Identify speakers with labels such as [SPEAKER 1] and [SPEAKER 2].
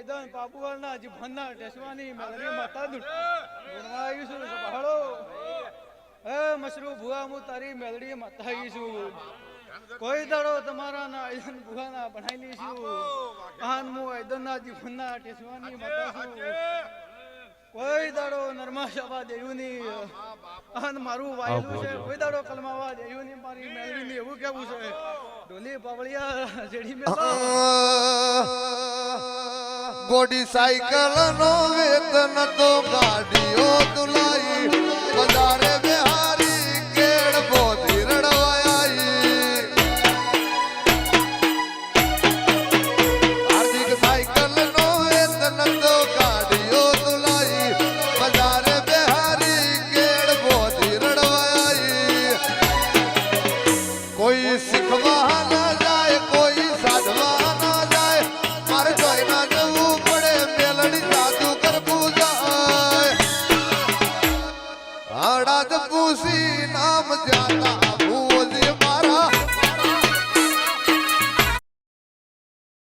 [SPEAKER 1] આયદન પાપુવાળના જીભના ટેસવાની મેલડી માતા ગુણવાઈ છું સભાળો એ મશરૂ ભુવા હું તારી મેલડી માતા આવી છું કોઈ દાડો તમારા ના આયદન ભુવાના બનાવી લઈશું આન હું આયદનના જીભના ટેસવાની માતા છું કોઈ દાડો નરમા શાબા દેવું ની આન મારું વાયલું છે કોઈ દાડો કલમાવા દેવું ની મારી મેલડી ની એવું કેવું છે ડોલી પાવળિયા જેડી મે
[SPEAKER 2] ગોડી સાયકલ નો વેતન તો ગાડીઓ તુલાઈ બજારે બિહારી કેડ બોધી રડવાઈ હાર્દિક સાયકલ નો વેતન તો ગાડીઓ તુલાઈ બજારે બિહારી કેડ બોધી રડવાઈ કોઈ શીખવા ના જાય કોઈ સાધવા ના જાય મારે જોઈ ના જવું પડે મેલડી જાદુ કરવું જાય હડા જ પૂછી નામ જાતા